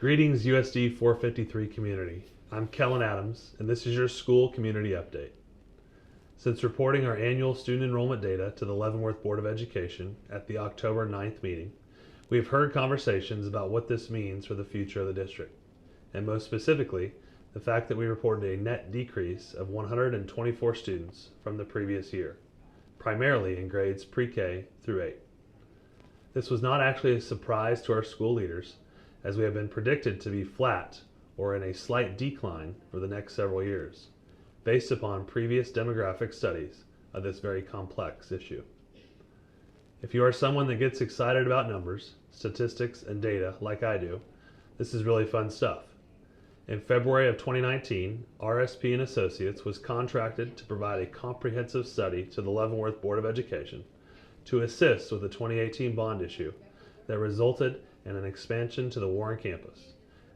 Greetings USD 453 community. I'm Kellen Adams, and this is your school community update. Since reporting our annual student enrollment data to the Leavenworth Board of Education at the October 9th meeting, we have heard conversations about what this means for the future of the district, and most specifically, the fact that we reported a net decrease of 124 students from the previous year, primarily in grades pre-K through 8. This was not actually a surprise to our school leaders, as we have been predicted to be flat or in a slight decline for the next several years, based upon previous demographic studies of this very complex issue. If you are someone that gets excited about numbers, statistics, and data like I do, this is really fun stuff. In February of 2019, RSP & Associates was contracted to provide a comprehensive study to the Leavenworth Board of Education to assist with the 2018 bond issue that resulted in an expansion to the Warren campus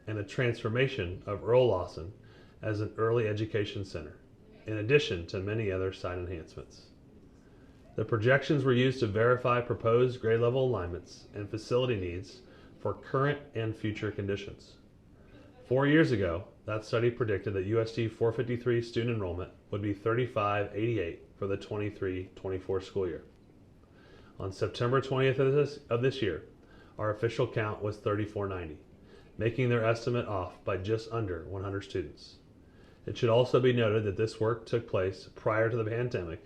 and a transformation of Earl Lawson as an early education center, in addition to many other site enhancements. The projections were used to verify proposed grade level alignments and facility needs for current and future conditions. 4 years ago, that study predicted that USD 453 student enrollment would be 3588 for the 23-24 school year. On September 20th of this year, our official count was 3490, making their estimate off by just under 100 students. It should also be noted that this work took place prior to the pandemic,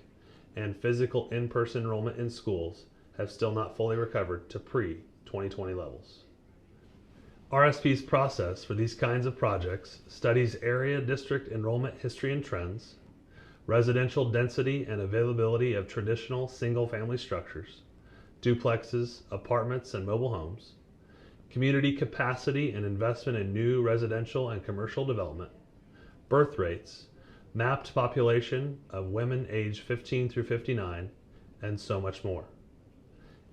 and physical in-person enrollment in schools have still not fully recovered to pre-2020 levels. RSP's process for these kinds of projects studies area district enrollment history and trends, residential density and availability of traditional single-family structures, duplexes, apartments, and mobile homes, community capacity and investment in new residential and commercial development, birth rates, mapped population of women aged 15 through 59, and so much more.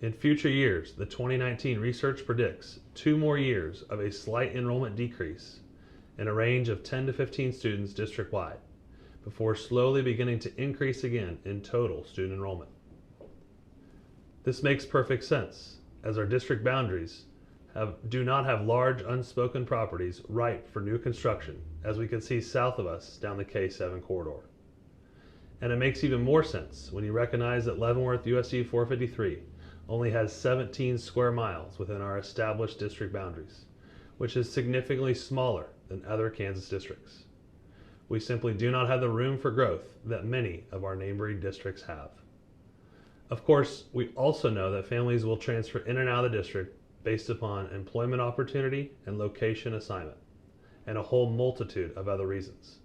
In future years, the 2019 research predicts 2 more years of a slight enrollment decrease in a range of 10 to 15 students district-wide, before slowly beginning to increase again in total student enrollment. This makes perfect sense, as our district boundaries do not have large unspoken properties ripe for new construction, as we can see south of us down the K7 corridor. And it makes even more sense when you recognize that Leavenworth USD 453 only has 17 square miles within our established district boundaries, which is significantly smaller than other Kansas districts. We simply do not have the room for growth that many of our neighboring districts have. Of course, we also know that families will transfer in and out of the district based upon employment opportunity and location assignment, and a whole multitude of other reasons.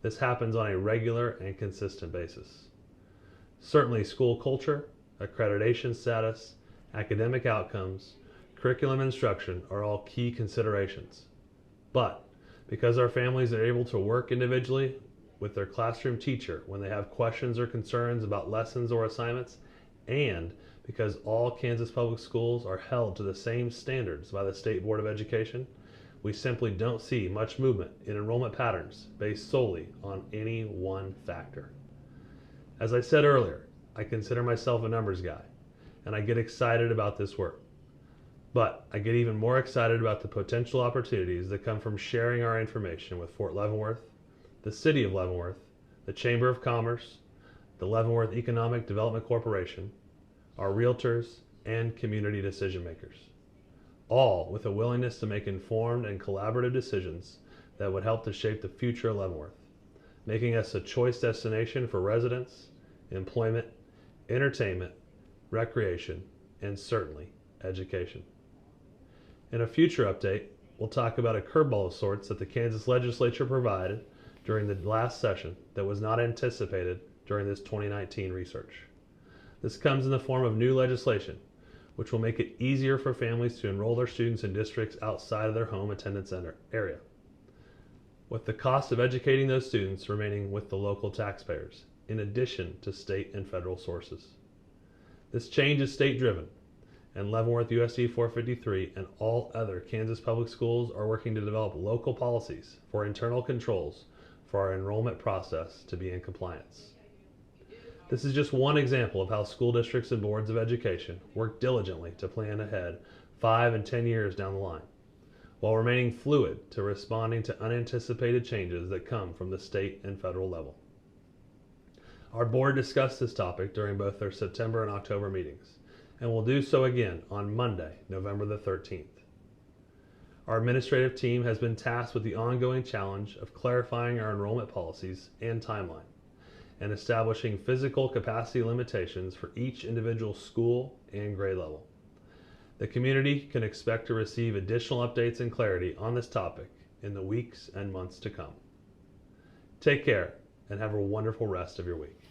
This happens on a regular and consistent basis. Certainly, school culture, accreditation status, academic outcomes, curriculum instruction are all key considerations. But because our families are able to work individually with their classroom teacher when they have questions or concerns about lessons or assignments, and because all Kansas public schools are held to the same standards by the State Board of Education, we simply don't see much movement in enrollment patterns based solely on any one factor. As I said earlier, I consider myself a numbers guy, and I get excited about this work. But I get even more excited about the potential opportunities that come from sharing our information with Fort Leavenworth, the City of Leavenworth, the Chamber of Commerce, the Leavenworth Economic Development Corporation, our realtors, and community decision makers, all with a willingness to make informed and collaborative decisions that would help to shape the future of Leavenworth, making us a choice destination for residents, employment, entertainment, recreation, and certainly education. In a future update, we'll talk about a curveball of sorts that the Kansas legislature provided during the last session that was not anticipated during this 2019 research. This comes in the form of new legislation, which will make it easier for families to enroll their students in districts outside of their home attendance area, with the cost of educating those students remaining with the local taxpayers, in addition to state and federal sources. This change is state-driven, and Leavenworth USD 453 and all other Kansas public schools are working to develop local policies for internal controls for our enrollment process to be in compliance. This is just one example of how school districts and boards of education work diligently to plan ahead 5 and 10 years down the line, while remaining fluid to responding to unanticipated changes that come from the state and federal level. Our board discussed this topic during both their September and October meetings, and will do so again on Monday, November the 13th. Our administrative team has been tasked with the ongoing challenge of clarifying our enrollment policies and timeline, and establishing physical capacity limitations for each individual school and grade level. The community can expect to receive additional updates and clarity on this topic in the weeks and months to come. Take care and have a wonderful rest of your week.